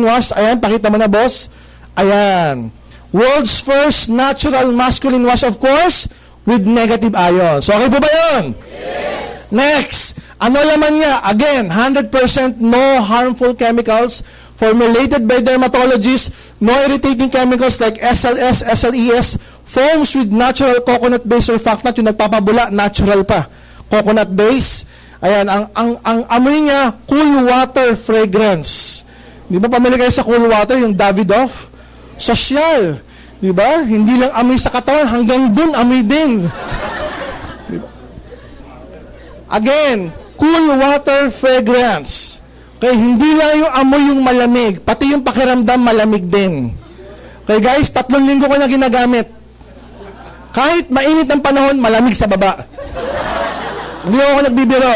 wash. Ayan, pakita mo na, boss. Ayan. World's first natural masculine wash, of course, with negative ions. Okay po ba yun? Yes. Next, ano laman niya? Again, 100% no harmful chemicals formulated by dermatologists, no irritating chemicals like SLS, SLES, foams with natural coconut-based surfactant, yung nagpapabula, natural pa. Coconut base. Ayan, ang amoy niya, cool water fragrance. Di ba pamili kayo sa cool water, yung Davidoff? Sosyal. Di ba? Hindi lang amoy sa katawan, hanggang dun amoy din. Diba? Again, cool water fragrance. Okay, hindi lang yung amoy yung malamig, pati yung pakiramdam malamig din. Okay guys, 3 linggo ko na ginagamit. Kahit mainit ang panahon, malamig sa baba. Hindi ako nagbibiro.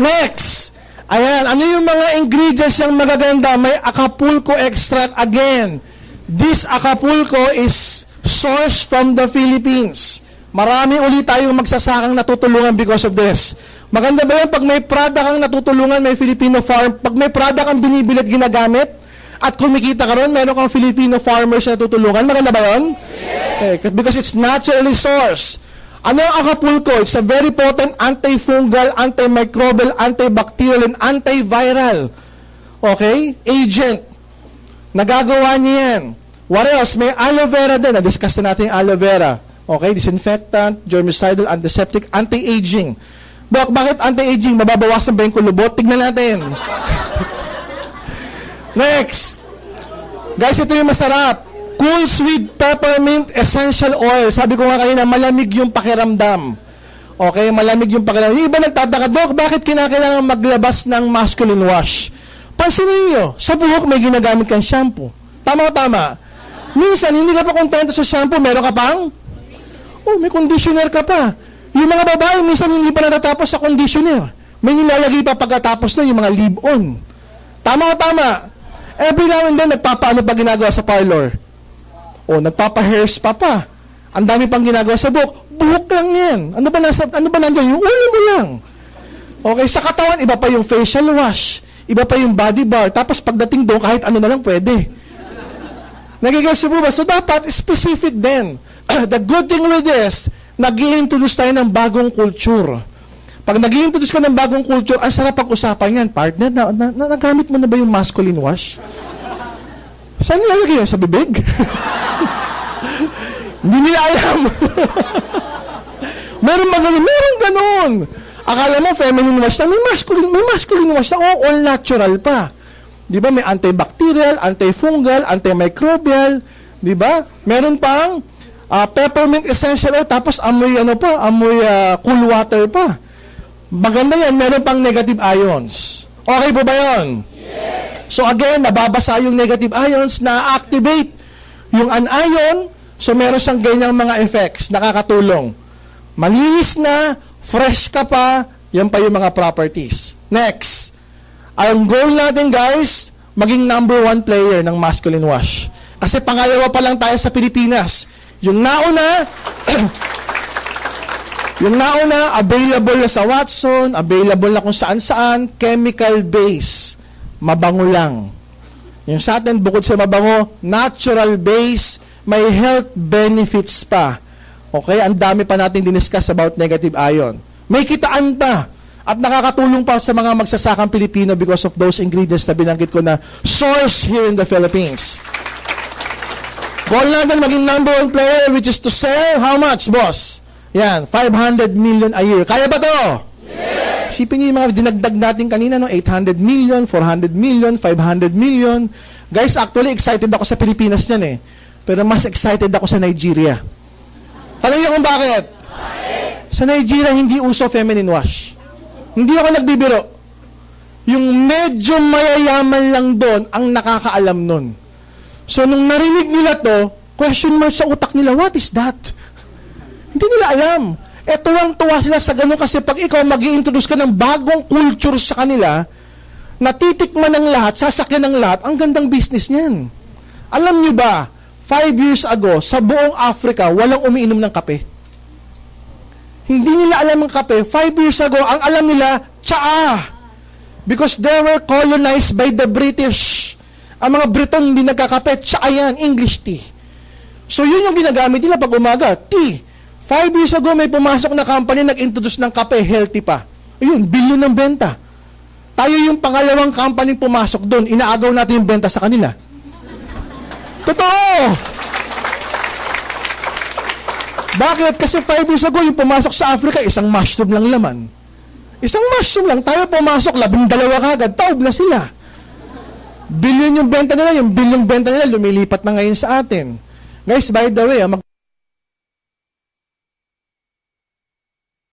Next. Ayan, ano yung mga ingredients yung magaganda? May Acapulco extract. Again, this Acapulco is sourced from the Philippines. Marami ulit tayong magsasakang natutulungan because of this. Maganda ba yan pag may product kang natutulungan, may Filipino farm, pag may product kang binibili at ginagamit, at kumikita ka ron, meron kang Filipino farmers na natutulungan, maganda ba yun? Yes. Okay, because it's naturally sourced. Ano ang Acapulco? It's a very potent antifungal, antimicrobial, antibacterial, and antiviral. Okay? Agent. Nagagawa niya yan. What else? May aloe vera din. Na-discuss na natin yung aloe vera. Okay? Disinfectant, germicidal, antiseptic, anti-aging. Bakit anti-aging? Mababawasan ba yung kulubot? Tignan natin. Next. Guys, ito yung masarap. Cool sweet peppermint essential oil. Sabi ko nga kanina, malamig yung pakiramdam. Okay, malamig yung pakiramdam. Yung iba nagtataka, Dok, bakit kinakailangan maglabas ng masculine wash? Pansinin nyo, sa buhok may ginagamit kang shampoo. Tama. Minsan, hindi ka pa kontento sa shampoo, meron ka pang? Oh, may conditioner ka pa. Yung mga babae, minsan hindi pa natatapos sa conditioner. May nilalagay pa pagkatapos na yung mga leave-on. Tama. Every now and then, nagpapaano pa ginagawa sa parlor? O, nagpapa-hairs pa. Ang dami pang ginagawa sa buhok. Buhok lang yan. Ano ba nandiyan? Yung ulo mo lang. Okay, sa katawan, iba pa yung facial wash. Iba pa yung body bar. Tapos pagdating doon, kahit ano na lang pwede. Nagigets mo ba? So, dapat specific din. The good thing with this, nag-i-introduce tayo ng bagong culture. Pag nag-i-introduce ka ng bagong culture, ang sarap pag-usapan yan. Partner, nagamit mo na ba yung masculine wash? Saan nilalagay yun? Sa bibig? Hindi nila alam. Meron ganun. Akala mo, feminine wash na, may masculine wash na, all natural pa. Di ba? May antibacterial, antifungal, antimicrobial. Di ba? Meron pang peppermint essential oil, tapos amoy cool water pa. Maganda yan, meron pang negative ions. Okay po ba yun? Yes. So again, nababasa yung negative ions, na-activate yung anion, so meron siyang ganyang mga effects, nakakatulong. Malinis na, fresh ka pa, yan pa yung mga properties. Next, ang goal natin guys, maging #1 player ng masculine wash. Kasi pangalawa pa lang tayo sa Pilipinas. Yung nauna, available na sa Watson, available na kung saan-saan, chemical base. Mabango lang. Yung sa atin, bukod sa mabango, natural base, may health benefits pa. Okay? Ang dami pa natin diniscuss about negative ion. May kitaan pa. At nakakatulong pa sa mga magsasakang Pilipino because of those ingredients na binanggit ko na source here in the Philippines. Goal natin maging #1 player, which is to sell how much, boss? Yan, 500 million a year. Kaya ba to? Yes. Isipin niyo yung mga dinagdag natin kanina, no? 800 million, 400 million, 500 million. Guys, actually, excited ako sa Pilipinas niyan eh. Pero mas excited ako sa Nigeria. Tanong niyo kung bakit? Sa Nigeria, hindi uso feminine wash. Hindi ako nagbibiro. Yung medyo mayayaman lang doon ang nakakaalam nun. So, nung narinig nila to, question mark sa utak nila, what is that? Hindi nila alam. Tuwang-tuwa sila sa ganun kasi pag ikaw mag-i-introduce ka ng bagong culture sa kanila, natitikman ng lahat, sasakyan ng lahat, ang gandang business niyan. Alam niyo ba, 5 years ago, sa buong Africa, walang umiinom ng kape. Hindi nila alam ang kape. 5 years ago, ang alam nila, tsaa. Because they were colonized by the British. Ang mga Briton hindi nagkakape, tsaka yan, English tea. So yun yung ginagamit nila pag umaga, tea. 5 years ago, may pumasok na company, nag-introduce ng kape, healthy pa. Ayun, bilyon ng benta. Tayo yung pangalawang company pumasok doon, inaagaw natin yung benta sa kanila. Totoo! Bakit? Kasi 5 years ago, yung pumasok sa Africa, isang mushroom lang laman. Isang mushroom lang. Tayo pumasok, 12 kagad, taob na sila. Bilyon yung benta nila, yung bilyong benta nila, lumilipat na ngayon sa atin. Guys, by the way,